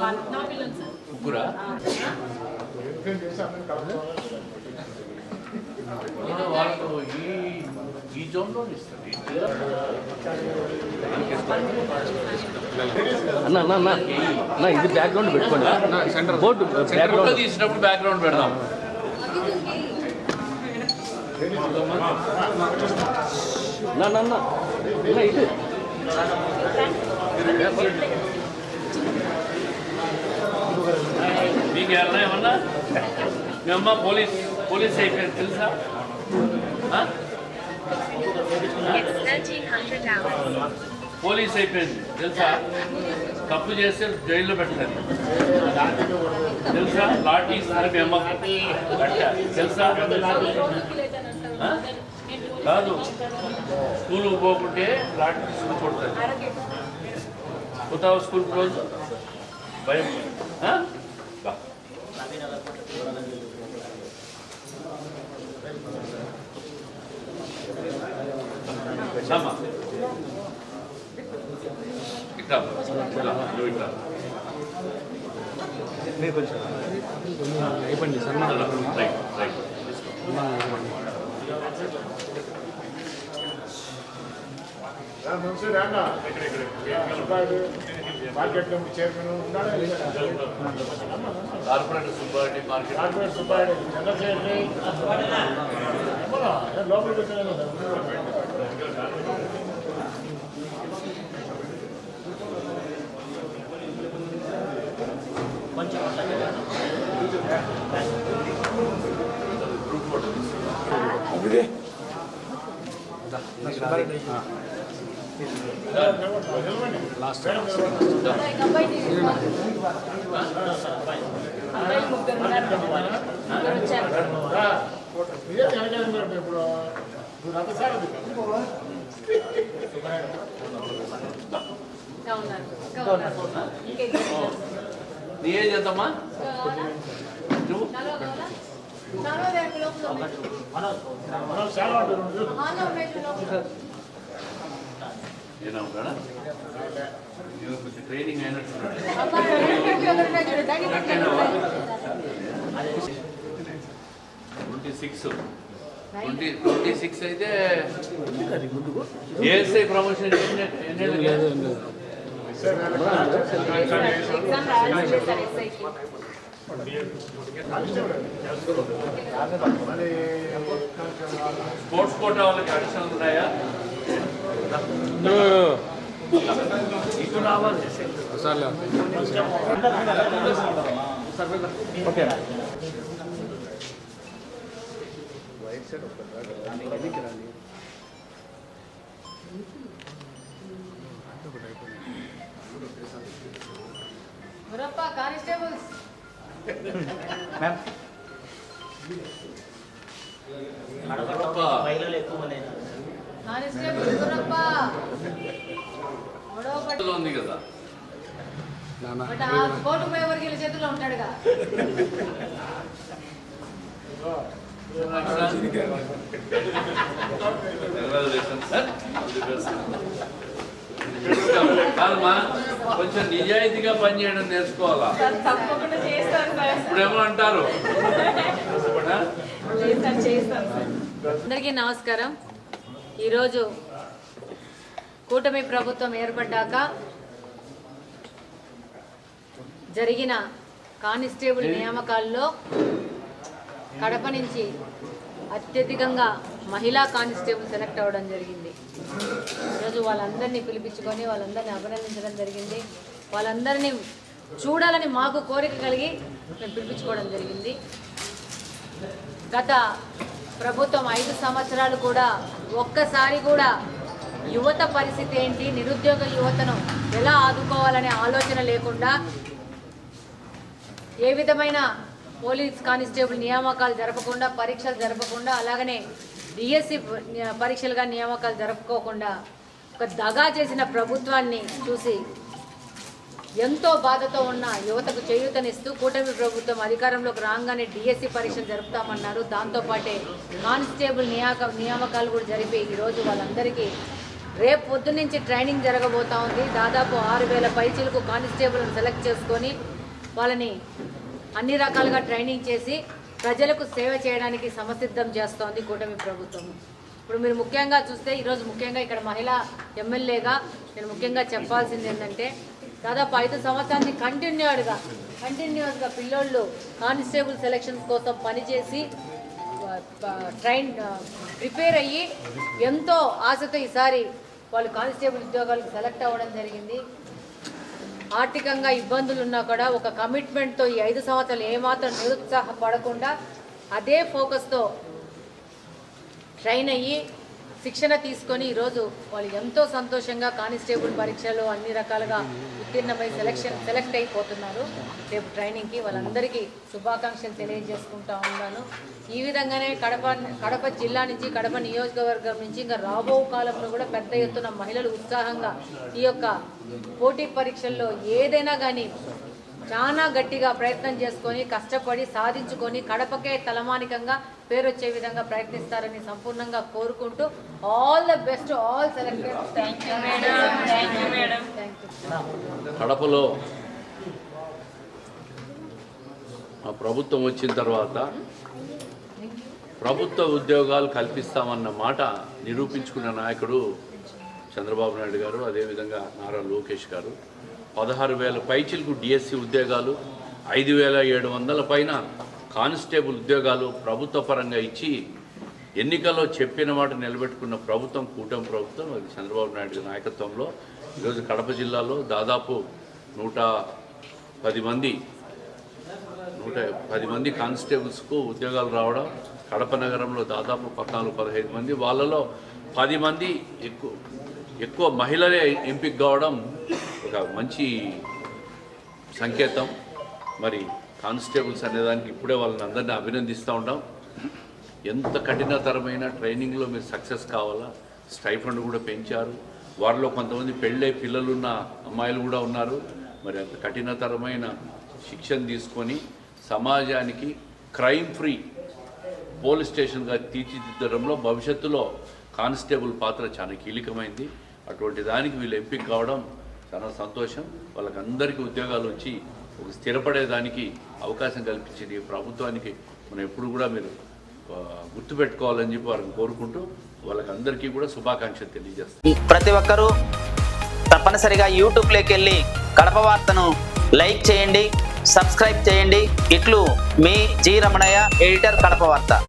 ముగ్గురా? వాళ్ళకు ఈ జోన్లో ఇస్తారు. అన్న అన్న అన్న అన్న ఇది బ్యాక్గ్రౌండ్ పెట్టుకోండి. బోర్డు బ్యాక్గ్రౌండ్ తీసినప్పుడు బ్యాక్గ్రౌండ్ పెడదాం. అన్న అన్న ఇది మీకు ఎవరన్నా ఏమన్నా మీ అమ్మ పోలీస్ అయిపోయింది తెలుసా? పోలీస్ అయిపోయింది తెలుసా? తప్పు చేస్తే జైల్లో పెట్టాలి తెలుసా? లాఠీ ఇస్తారు మీ అమ్మ తెలుసా? కాదు, స్కూల్కి పోకుంటే లాఠీ తీసుకుని కొడతారు. పోతావు స్కూల్కి రోజు? భయం అయిపోయింది సార్. మార్కెట్ కమిటీ చైర్మన్ ఉన్నాడా? Corporator Subba Reddy, corporator Subba Reddy, general secretary లోపలికి వచ్చాను. నీ ఏజ్ ఎంతమ్మా? ట్రైనింగ్ అయినట్టున్నాడు. 26 అయితే ఏఎస్ఐ ప్రమోషన్ స్పోర్ట్స్ కోటా వాళ్ళకి అడిషనల్ ఉన్నాయా? ఇటు రావాలి. కానిస్టేబుల్స్ ఉంది కదా, కోర్టు పోయే వరకు వీళ్ళ చేతుల్లో ఉంటాడుగా. కొంచెం నిజాయితీగా పనిచేయడం నేర్చుకోవాలా. ఇప్పుడేమో అంటారు. అందరికీ నమస్కారం. ఈరోజు కూటమి ప్రభుత్వం ఏర్పడ్డాక జరిగిన కానిస్టేబుల్ నియామకాల్లో కడప నుంచి అత్యధికంగా మహిళా కానిస్టేబుల్ సెలెక్ట్ అవ్వడం జరిగింది. ఈరోజు వాళ్ళందరినీ పిలిపించుకొని వాళ్ళందరినీ అభినందించడం జరిగింది. వాళ్ళందరినీ చూడాలని మాకు కోరిక కలిగి మేము పిలిపించుకోవడం జరిగింది. గత ప్రభుత్వం 5 సంవత్సరాలు కూడా ఒక్కసారి కూడా యువత పరిస్థితి ఏంటి, నిరుద్యోగ యువతను ఎలా ఆదుకోవాలనే ఆలోచన లేకుండా ఏ విధమైన పోలీస్ కానిస్టేబుల్ నియామకాలు జరపకుండా, పరీక్షలు జరపకుండా, అలాగనే డిఎస్సి పరీక్షలుగా నియామకాలు జరుపుకోకుండా ఒక దగా చేసిన ప్రభుత్వాన్ని చూసి ఎంతో బాధతో ఉన్న యువతకు చేయూతనిస్తూ కూటమి ప్రభుత్వం అధికారంలోకి రాగానే డిఎస్సి పరీక్షలు జరుపుతామన్నారు. దాంతోపాటే కానిస్టేబుల్ నియామకాలు కూడా జరిపి ఈరోజు వాళ్ళందరికీ రేపు పొద్దు నుంచి ట్రైనింగ్ జరగబోతా ఉంది. దాదాపు 6,000 పైచీలకు కానిస్టేబుల్ని సెలెక్ట్ చేసుకొని వాళ్ళని అన్ని రకాలుగా ట్రైనింగ్ చేసి ప్రజలకు సేవ చేయడానికి సమసిద్ధం చేస్తోంది కూటమి ప్రభుత్వం. ఇప్పుడు మీరు ముఖ్యంగా చూస్తే ఈరోజు ముఖ్యంగా ఇక్కడ మహిళా ఎమ్మెల్యేగా నేను ముఖ్యంగా చెప్పాల్సింది ఏంటంటే దాదాపు 5 సంవత్సరానికి కంటిన్యూస్గా పిల్లోళ్ళు కానిస్టేబుల్ సెలక్షన్స్ కోసం పనిచేసి ప్రిపేర్ అయ్యి ఎంతో ఆశతో ఈసారి వాళ్ళు కానిస్టేబుల్ ఉద్యోగాలకు సెలెక్ట్ అవ్వడం జరిగింది. ఆర్థికంగా ఇబ్బందులు ఉన్నా కూడా ఒక కమిట్మెంట్తో ఈ 5 సంవత్సరాలు ఏమాత్రం నిరుత్సాహపడకుండా అదే ఫోకస్తో ట్రైన్ అయ్యి శిక్షణ తీసుకొని ఈరోజు వాళ్ళు ఎంతో సంతోషంగా కానిస్టేబుల్ పరీక్షలు అన్ని రకాలుగా ఉత్తీర్ణమై సెలెక్ట్ అయిపోతున్నారు. రేపు ట్రైనింగ్కి వాళ్ళందరికీ శుభాకాంక్షలు తెలియజేసుకుంటా ఉన్నాను. ఈ విధంగానే కడప జిల్లా నుంచి కడప నియోజకవర్గం నుంచి ఇంకా రాబో కాలంలో కూడా పెద్ద ఎత్తున మహిళలు ఉత్సాహంగా ఈ యొక్క పోటీ పరీక్షల్లో ఏదైనా కానీ చాలా గట్టిగా ప్రయత్నం చేసుకొని కష్టపడి సాధించుకొని కడపకే తలమానికంగా పేరు వచ్చే విధంగా ప్రయత్నిస్తారని సంపూర్ణంగా కోరుకుంటూ all the best all selected. Thank you madam. కడపలో ప్రభుత్వం వచ్చిన తర్వాత ప్రభుత్వ ఉద్యోగాలు కల్పిస్తామన్న మాట నిరూపించుకున్న నాయకుడు చంద్రబాబు నాయుడు గారు, అదేవిధంగా నారా లోకేష్ గారు. 16,000 పైచిలకు డిఎస్సి ఉద్యోగాలు, 5,700 పైన కానిస్టేబుల్ ఉద్యోగాలు ప్రభుత్వ పరంగా ఇచ్చి ఎన్నికల్లో చెప్పిన మాట నిలబెట్టుకున్న ప్రభుత్వం కూటమి ప్రభుత్వం. అది చంద్రబాబు నాయుడు నాయకత్వంలో ఈరోజు కడప జిల్లాలో దాదాపు 110 మంది కానిస్టేబుల్స్కు ఉద్యోగాలు రావడం, కడప నగరంలో దాదాపు 14-15 మంది, వాళ్ళలో 10 మంది ఎక్కువ మహిళలే ఎంపిక కావడం ఒక మంచి సంకేతం. మరి కానిస్టేబుల్స్ అనేదానికి ఇప్పుడే వాళ్ళని అందరినీ అభినందిస్తూ ఉంటాం. ఎంత కఠినతరమైన ట్రైనింగ్లో మీరు సక్సెస్ కావాలా. స్టైఫండ్ కూడా పెంచారు. వారిలో కొంతమంది పెళ్ళై పిల్లలున్న అమ్మాయిలు కూడా ఉన్నారు. మరి అంత కఠినతరమైన శిక్షణ తీసుకొని సమాజానికి క్రైమ్ ఫ్రీ పోలీస్ స్టేషన్గా తీర్చిదిద్దడంలో భవిష్యత్తులో కానిస్టేబుల్ పాత్ర చాలా కీలకమైంది. అటువంటి దానికి వీళ్ళు ఎంపిక కావడం చాలా సంతోషం. వాళ్ళకందరికీ ఉద్యోగాలు వచ్చి ఒక స్థిరపడేదానికి అవకాశం కల్పించింది ప్రభుత్వానికి మనం ఎప్పుడు కూడా మీరు గుర్తుపెట్టుకోవాలని చెప్పి వారిని కోరుకుంటూ వాళ్ళకందరికీ కూడా శుభాకాంక్షలు తెలియజేస్తాం. ప్రతి ఒక్కరూ తప్పనిసరిగా యూట్యూబ్లోకి వెళ్ళి కడప వార్తను లైక్ చేయండి, సబ్స్క్రైబ్ చేయండి. ఇట్లు మీ జి రమణయ్య, ఎడిటర్, కడప వార్త.